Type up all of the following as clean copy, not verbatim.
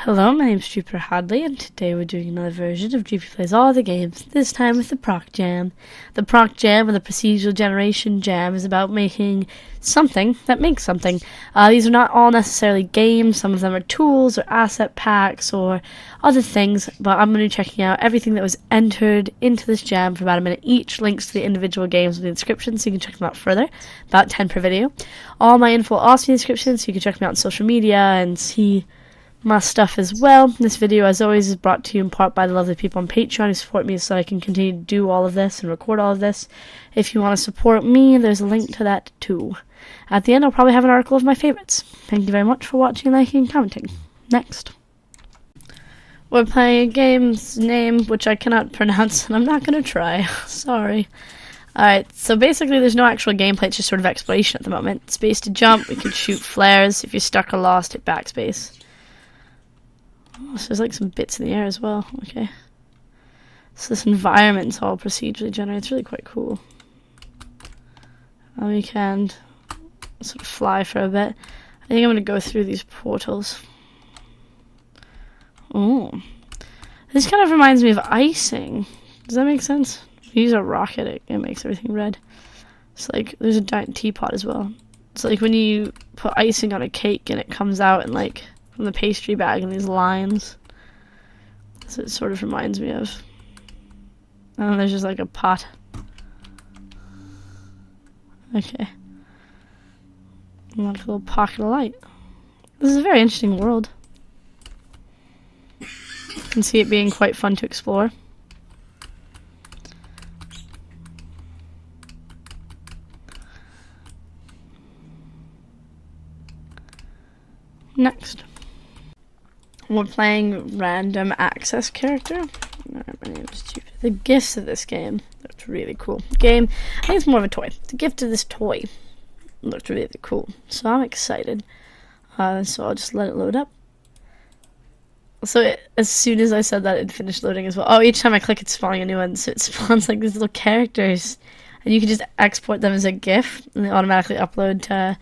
Hello, my name's Jupi Hadley, and today we're doing another version of Jupi Plays All the Games, this time with the ProcJam. The ProcJam, or the Procedural Generation Jam, is about making something that makes something. These are not all necessarily games. Some of them are tools or asset packs or other things, but I'm going to be checking out everything that was entered into this jam for about a minute each. Links to the individual games in the description so you can check them out further, about 10 per video. All my info will also be in the description so you can check me out on social media and see my stuff as well. This video, as always, is brought to you in part by the lovely people on Patreon who support me so I can continue to do all of this and record all of this. If you want to support me, there's a link to that too. At the end, I'll probably have an article of my favorites. Thank you very much for watching, liking, and commenting. Next. We're playing a game's name which I cannot pronounce, and I'm not going to try. Sorry. Alright, so basically there's no actual gameplay, it's just sort of exploration at the moment. Space to jump, we can shoot flares. If you're stuck or lost, hit backspace. Oh, so there's like some bits in the air as well. Okay. So this environment's all procedurally generated. It's really quite cool. We can sort of fly for a bit. I think I'm going to go through these portals. Oh. This kind of reminds me of icing. Does that make sense? If you use a rocket, it makes everything red. It's like, there's a giant teapot as well. It's like when you put icing on a cake and it comes out and like from the pastry bag and these lines. That's what it sort of reminds me of. And then there's just like a pot. Okay. And like a little pocket of light. This is a very interesting world. You can see it being quite fun to explore. Next. We're playing random access character. Alright, my name is Jupi. The gifts of this game looked really cool. Game, I think it's more of a toy. The gift of this toy looked really cool. So I'm excited. So I'll just let it load up. So as soon as I said that, it finished loading as well. Oh, each time I click, it's spawning a new one. So it spawns like these little characters. And you can just export them as a GIF. And they automatically upload to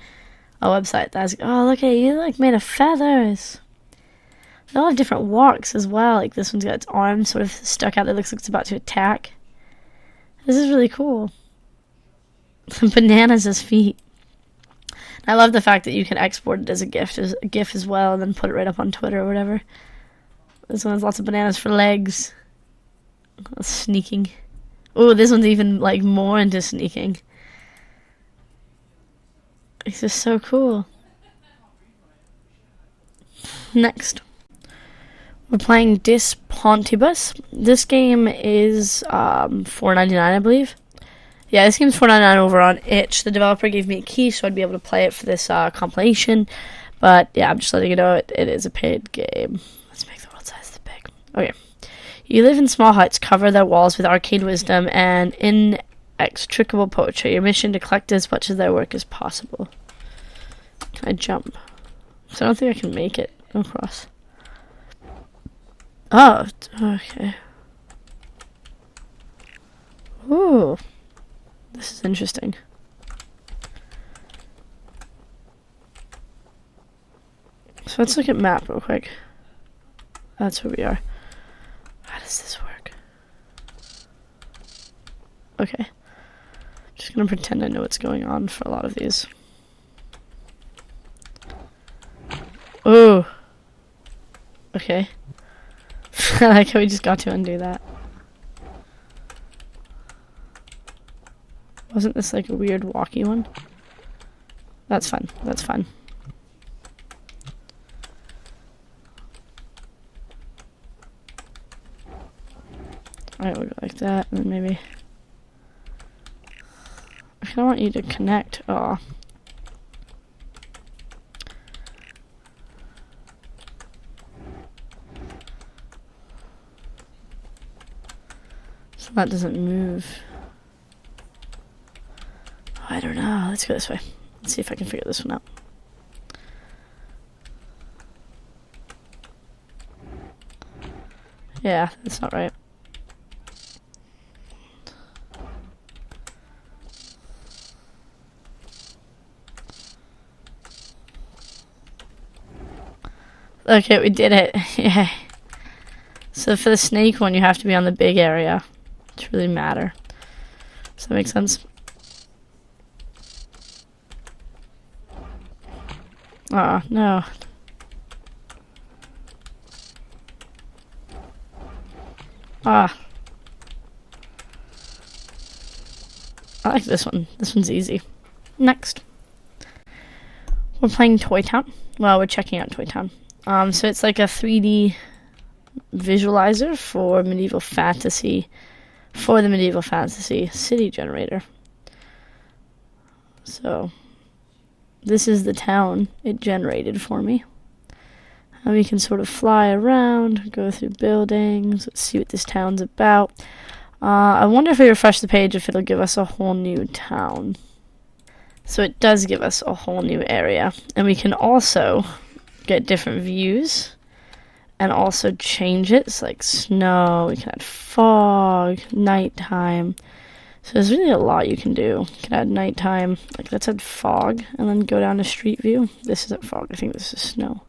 a website that's, oh, look at you, like made of feathers. They all have different walks as well. Like this one's got its arms sort of stuck out that looks like it's about to attack. This is really cool. Bananas as feet. I love the fact that you can export it as a GIF as well, and then put it right up on Twitter or whatever. This one has lots of bananas for legs. Sneaking. Oh, this one's even like more into sneaking. It's just so cool. Next. We're playing Pontibus. This game is $4.99, I believe. Yeah, this game's $4.99 over on itch. The developer gave me a key so I'd be able to play it for this compilation. But yeah, I'm just letting you know it is a paid game. Let's make the world size this big. Okay. You live in small huts, cover their walls with arcane wisdom and inextricable poetry. Your mission to collect as much of their work as possible. Can I jump? So I don't think I can make it across. Oh, okay. Ooh. This is interesting. So let's look at map real quick. That's where we are. How does this work? Okay. Just gonna pretend I know what's going on for a lot of these. Oh. Okay. I like how we just got to undo that. Wasn't this like a weird walkie one? That's fun. That's fun. Alright, we'll go like that, and then maybe I kinda want you to connect. Oh. So that doesn't move. I don't know. Let's go this way. Let's see if I can figure this one out. Yeah, that's not right. Okay, we did it. Yeah. So for the snake one, you have to be on the big area to really matter. Does that make sense? Oh, no. Ah. I like this one. This one's easy. Next. We're playing Toy Town. Well, we're checking out Toy Town. So it's like a 3D visualizer for medieval fantasy, for the medieval fantasy city generator. So this is the town it generated for me. And we can sort of fly around, go through buildings, let's see what this town's about. I wonder if we refresh the page if it'll give us a whole new town. So it does give us a whole new area. And we can also get different views and also change it. It's like snow, we can add fog, nighttime. So there's really a lot you can do. You can add nighttime, like let's add fog, and then go down to street view. This isn't fog, I think this is snow.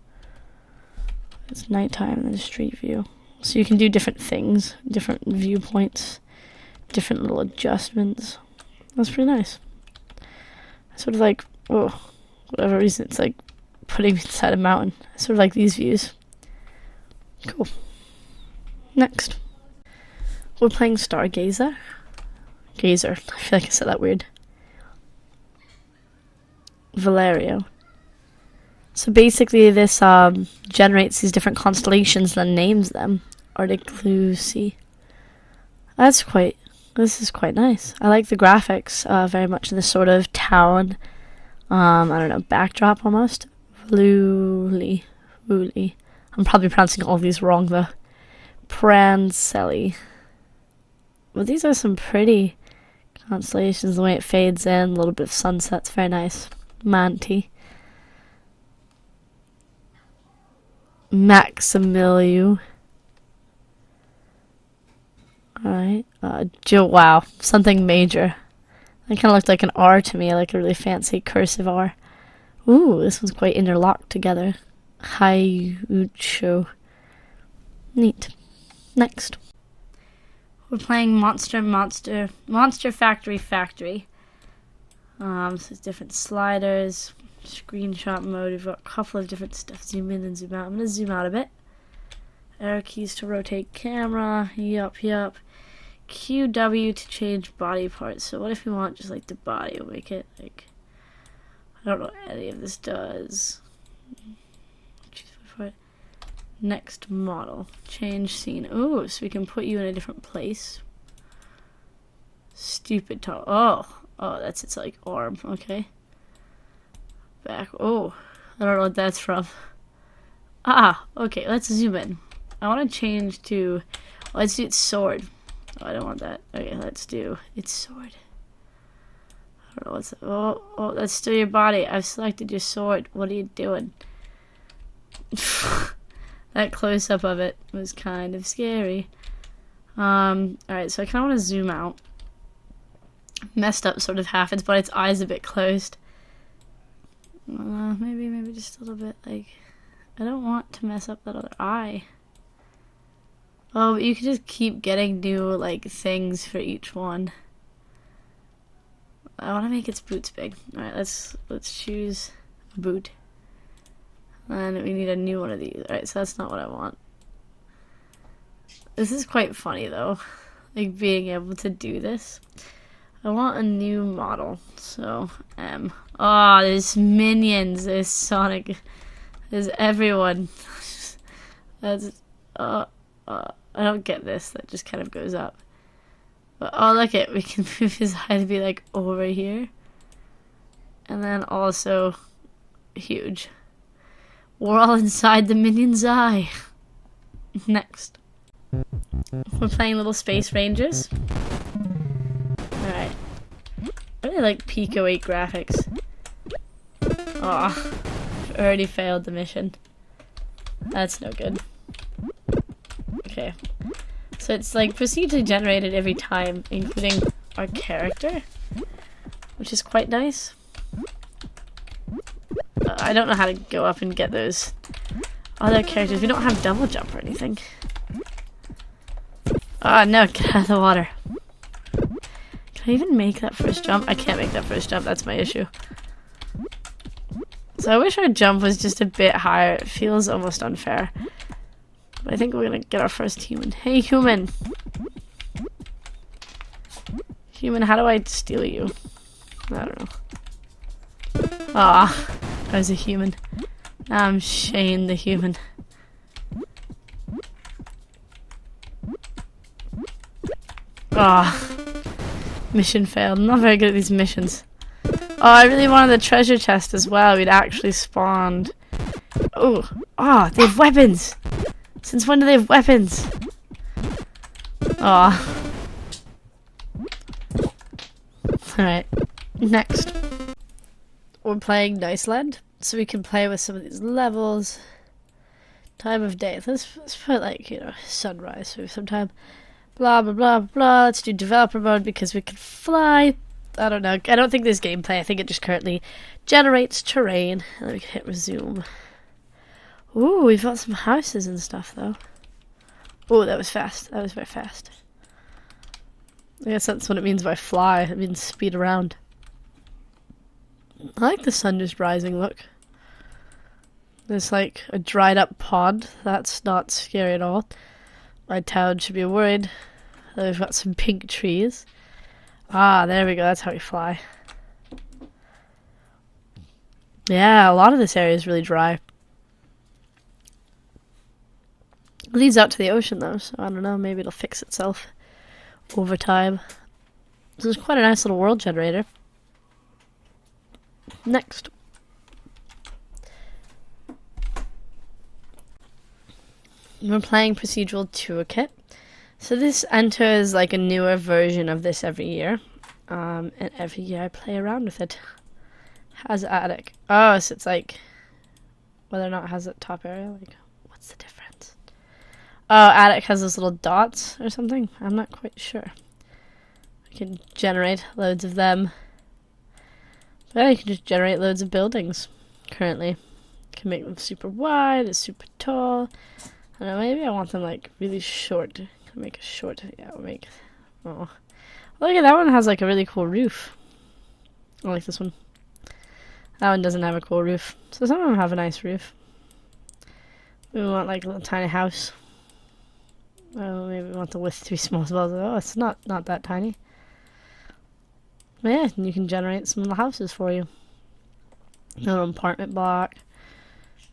It's nighttime and then street view. So you can do different things, different viewpoints, different little adjustments. That's pretty nice. Sort of like, oh, whatever reason, it's like putting me inside a mountain. I sort of like these views. Cool. Next. We're playing Stargazer. Gazer. I feel like I said that weird. Valerio. So basically this generates these different constellations and then names them. Articlusi. This is quite nice. I like the graphics very much in this sort of town, I don't know, backdrop almost. Vluli. I'm probably pronouncing all of these wrong though. Prancelli. Well, these are some pretty constellations, the way it fades in, a little bit of sunset's very nice. Manti. Maximiliu. Alright. Wow. Something major. That kind of looked like an R to me, like a really fancy cursive R. Ooh, this one's quite interlocked together. Hayucho. Neat. Next. We're playing Monster Factory. So it's different sliders, screenshot mode. We've got a couple of different stuff. Zoom in and zoom out. I'm going to zoom out a bit. Arrow keys to rotate camera. Yup. QW to change body parts. So what if we want just like the body? We'll make it like, I don't know what any of this does. Next model. Change scene. Ooh, so we can put you in a different place. Stupid tall. Oh, that's its like arm. Okay. Back. Oh, I don't know what that's from. Okay, let's zoom in. I want to change to, let's do its sword. Oh, I don't want that. Okay, let's do its sword. I don't know what's that. Oh, that's still your body. I've selected your sword. What are you doing? That close-up of it was kind of scary. Alright, so I kind of want to zoom out. Messed up sort of half. It's but its eyes a bit closed. Maybe just a little bit, like, I don't want to mess up that other eye. Oh, but you can just keep getting new, like, things for each one. I want to make its boots big. Alright, let's choose a boot. And we need a new one of these. Alright, so that's not what I want. This is quite funny, though. Like, being able to do this. I want a new model. So, M. Oh, there's minions. There's Sonic. There's everyone. That's... I don't get this. That just kind of goes up. But, oh, look it. We can move his eye to be, like, over here. And then also... huge. We're all inside the minion's eye. Next. We're playing Little Space Rangers. Alright. I really like Pico 8 graphics. Aw. I've already failed the mission. That's no good. Okay. So it's like procedurally generated every time, including our character. Which is quite nice. I don't know how to go up and get those other characters. We don't have double jump or anything. Oh no, get out of the water. Can I even make that first jump? I can't make that first jump, that's my issue. So I wish our jump was just a bit higher. It feels almost unfair. But I think we're gonna get our first human. Hey human! Human, how do I steal you? I don't know. Ah, I was a human. Now I'm Shane the human. Ah, mission failed. I'm not very good at these missions. Oh, I really wanted the treasure chest as well. We'd actually spawned. Oh, they have weapons. Since when do they have weapons? Ah. Alright, next. We're playing Niceland, so we can play with some of these levels. Time of day. Let's put, like, you know, sunrise for some time. Blah, blah, blah, blah. Let's do developer mode because we can fly. I don't know. I don't think there's gameplay. I think it just currently generates terrain. And then we can hit resume. Ooh, we've got some houses and stuff, though. Oh, that was fast. That was very fast. I guess that's what it means by fly. It means speed around. I like the sun just rising, look. There's like a dried up pond. That's not scary at all. My town should be worried. We've got some pink trees. Ah, there we go. That's how we fly. Yeah, a lot of this area is really dry. It leads out to the ocean though, so I don't know. Maybe it'll fix itself over time. This is quite a nice little world generator. Next. We're playing Procedural Toolkit. So this enters like a newer version of this every year. And every year I play around with it. Has attic. Oh, so it's like whether or not it has a top area. Like, what's the difference? Oh, attic has those little dots or something. I'm not quite sure. I can generate loads of them. But you can just generate loads of buildings currently. You can make them super wide, super tall. I don't know, maybe I want them like really short. Can make a short, yeah, we'll make, oh. Look at that one, has like a really cool roof. I like this one. That one doesn't have a cool roof. So some of them have a nice roof. We want like a little tiny house. Oh, maybe we want the width to be small as well. Oh, it's not that tiny. But yeah, you can generate some little houses for you. A little apartment block.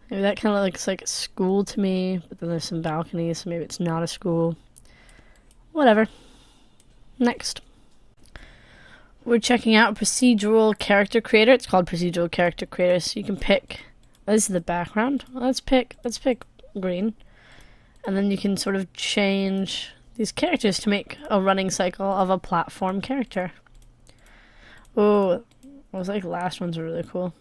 Maybe that kind of looks like a school to me, but then there's some balconies, so maybe it's not a school. Whatever. Next. We're checking out Procedural Character Creator. It's called Procedural Character Creator, so you can pick. This is the background. Let's pick green. And then you can sort of change these characters to make a running cycle of a platform character. Oh, those like last ones are really cool.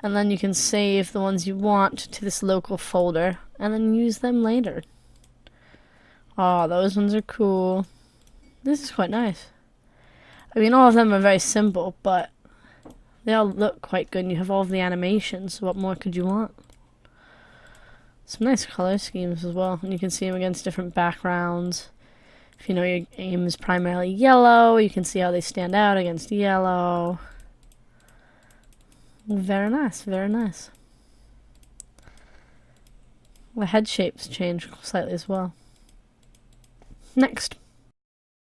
And then you can save the ones you want to this local folder and then use them later. Oh, those ones are cool. This is quite nice. I mean, all of them are very simple, but they all look quite good and you have all of the animations, so what more could you want? Some nice color schemes as well, and you can see them against different backgrounds. If you know your aim is primarily yellow, you can see how they stand out against yellow. Very nice, very nice. The head shapes change slightly as well. Next.